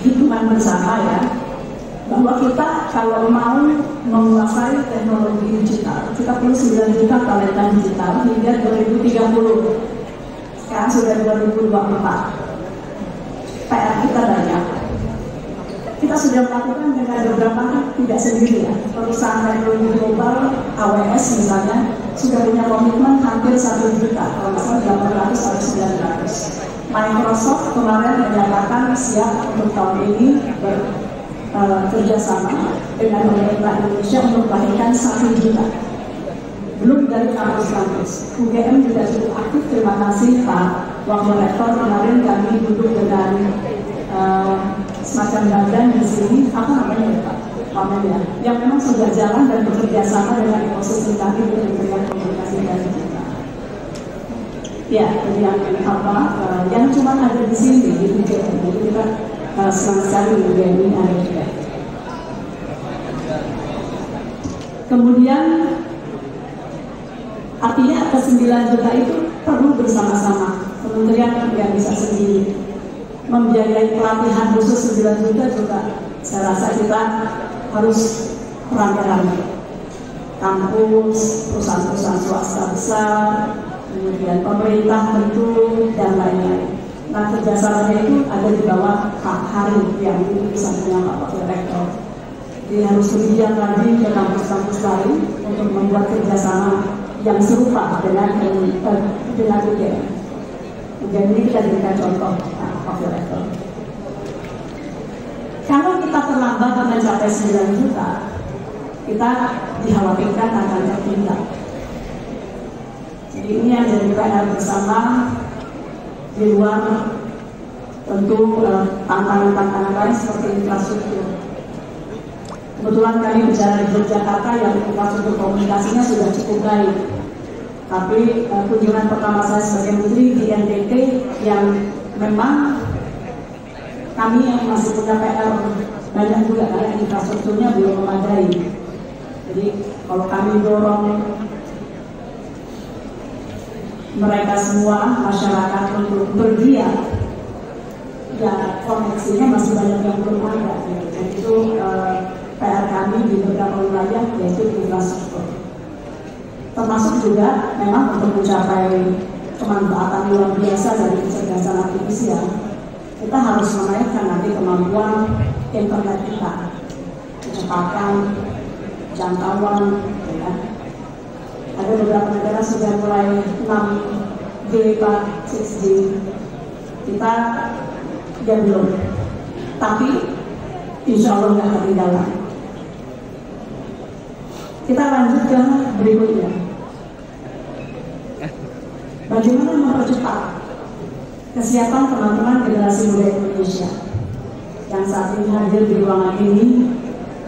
hitungan bersama ya, bahwa kita kalau mau menguasai teknologi digital, kita perlu 9 juta talenta digital hingga 2030. Sekarang sudah 2024. PR kita banyak. Kita sudah melakukan dengan beberapa, tidak sendiri ya. Perusahaan teknologi global, AWS misalnya, sudah punya komitmen hampir 1 juta, kalau misalnya 800 atau 900. Microsoft kemarin menyatakan siap untuk tahun ini bekerjasama dengan pemerintah Indonesia untuk melahirkan 1 juta. Belum dari kampus-kampus. UGM juga cukup aktif. Terima kasih Pak Wakil Rektor. Kemarin kami duduk dengan semacam badan di sini, apa namanya ya Pak? Pamen ya, yang memang sudah jalan dan bekerja sama dengan ekosistem kami di Kementerian Komunikasi dan Digital. Ya, jadi yang cuma ada di sini di UGM, jadi kita senang sekali UGM ini ada juga. Kemudian artinya ke 9 juta itu perlu bersama-sama. Kementerian tidak bisa sendiri. Membiayai pelatihan khusus 9 juta juga saya rasa kita harus rame-rame. Kampus, perusahaan-perusahaan swasta besar, kemudian pemerintah tentu, dan lain-lain. Nah, kerjasamanya itu ada di bawah Pak Hari yang ini sampingnya Pak Wakil Rektor. Jadi harus lebih giat lagi ke kampus-kampus lain untuk membuat kerjasama yang serupa dengan UGM. UGM ini kita jadikan contoh, Pak Wakil Rektor. Kalau kita terlambat mencapai 9 juta, kita dikhawatirkan akan tertinggal. Jadi ini yang jadi PR bersama di luar tentu tantangan-tantangan lain seperti infrastruktur. Kebetulan kami bicara di Yogyakarta yang infrastruktur komunikasinya sudah cukup baik. Tapi kunjungan pertama saya sebagai menteri di NTT yang memang kami yang masih punya PR banyak juga karena infrastrukturnya belum memadai. Jadi kalau kami dorong mereka semua masyarakat untuk bergiat, ya koneksinya masih banyak yang belum ada. Dan itu PR kami di beberapa wilayah yaitu infrastruktur. Termasuk juga memang untuk mencapai kemanfaatan luar biasa dari kecerdasan artifisial, kita harus menaikkan nanti kemampuan internet kita, kecepatan, jangkauan, ya. Ada beberapa negara sudah mulai 6G, 6G, kita ya belum, tapi insya Allah nggak ketinggalan. Kita lanjut ke berikutnya. Bagaimana mempercepat kesiapan teman-teman generasi muda Indonesia yang saat ini hadir di ruangan ini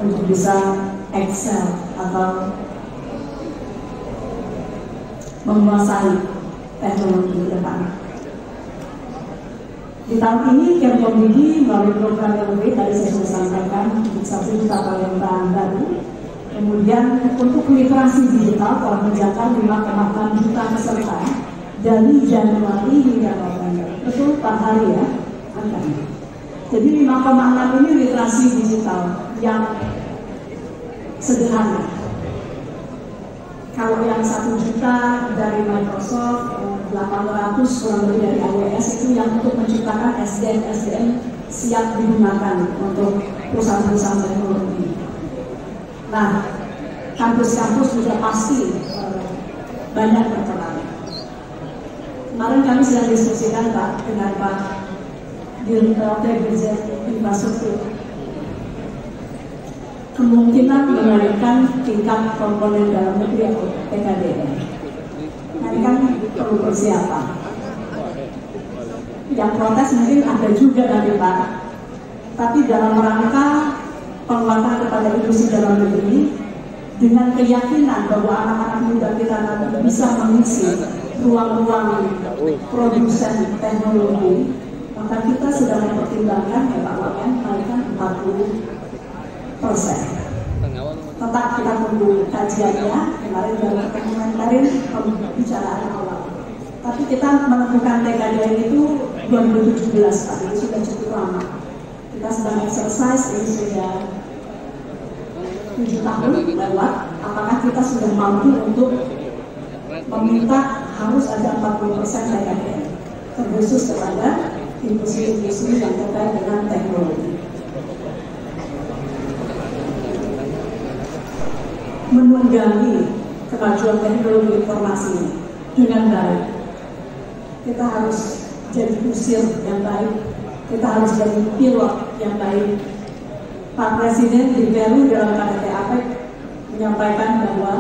untuk bisa excel atau menguasai teknologi ke depan. Di tahun ini Kemkondigi melalui program yang lebih tadi saya sudah sampaikan 1 juta talenta baru. Kemudian untuk literasi digital telah mencatat 5,6 juta peserta dari Januari hingga November. Betul Pak Hari ya? Jadi 5,6 ini literasi digital yang sederhana. Kalau yang 1 juta dari Microsoft, 800 kurang lebih dari AWS itu yang untuk menciptakan SDM siap digunakan untuk perusahaan-perusahaan teknologi. Nah, kampus-kampus juga pasti banyak berperan. Kemarin kami sedang diskusikan Pak dengan Pak Direktur Dirjen Infrastruktur. Kemungkinan menaikkan tingkat komponen dalam negeri atau PKDN. Nah, ini kan perlu persiapan. Yang protes mungkin ada juga dari Pak. Tapi dalam rangka penguatan kepada industri dalam negeri dengan keyakinan bahwa anak-anak muda kita nanti bisa mengisi ruang-ruang produsen teknologi, maka kita sudah mempertimbangkan ya Pak Wamen menaikkan 40%. Tetap kita tunggu kajiannya, kemarin dalam komentarin pembicaraan awal. Tapi kita menentukan TKDN itu 2017 Pak, ini sudah cukup lama. Kita sedang exercise, ini sudah 7 tahun lewat. Apakah kita sudah mampu untuk meminta harus ada 40% PKN, terkhusus kepada industri-industri yang terkait dengan teknologi. Menunggangi kemajuan teknologi informasi ini dengan baik. Kita harus jadi kusir yang baik, kita harus jadi pilot yang baik. Pak Presiden di Peru dalam KTT APEC menyampaikan bahwa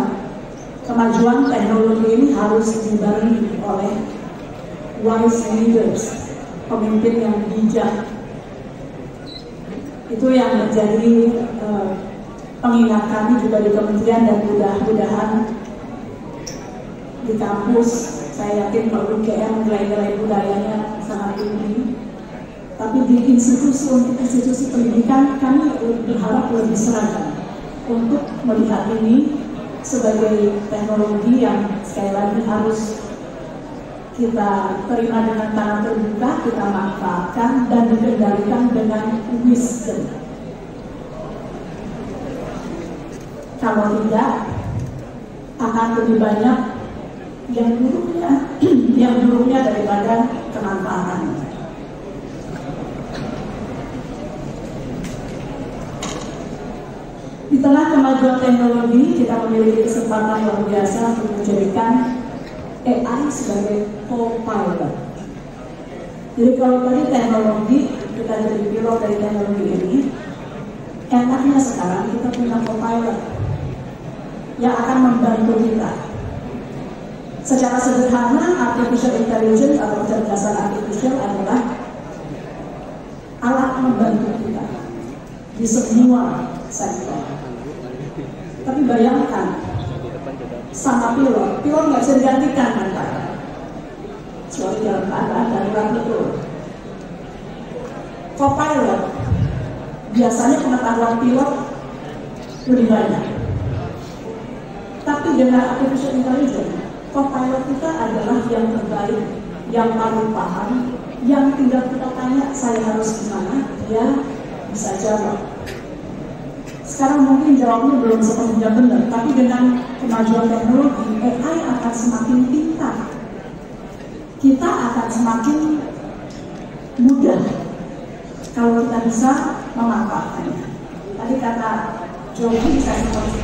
kemajuan teknologi ini harus dibarengi oleh wise leaders, pemimpin yang bijak. Itu yang menjadi pengingat kami juga di kementerian, dan mudah-mudahan di kampus saya yakin kalau UGM nilai-nilai budayanya sangat tinggi, tapi di institusi pendidikan kami berharap lebih seragam untuk melihat ini sebagai teknologi yang sekali lagi harus kita terima dengan tangan terbuka, kita manfaatkan dan dikendalikan dengan wisdom. Kalau tidak, akan lebih banyak yang buruknya daripada kemanfaatannya. Di tengah kemajuan teknologi, kita memiliki kesempatan luar biasa untuk menjadikan AI sebagai co-pilot. Jadi kalau tadi teknologi, kita jadi pilot dari teknologi ini, enaknya sekarang kita punya co-pilot yang akan membantu kita. Secara sederhana, artificial intelligence atau kecerdasan artifisial adalah alat membantu kita di semua sektor. Tapi bayangkan, sama pilot nggak bisa digantikan kan? Kecuali dalam keadaan darurat itu. Co-pilot, biasanya pengetahuan pilot lebih banyak. Tapi dengan artificial intelligence, co-pilot kita adalah yang terbaik, yang paling paham, yang tinggal kita tanya, saya harus gimana, dia bisa jawab. Sekarang mungkin jawabnya belum sepenuhnya benar, tapi dengan kemajuan teknologi, AI akan semakin pintar. Kita akan semakin mudah kalau kita bisa memanfaatkannya. Tadi kata Jogi, saya seperti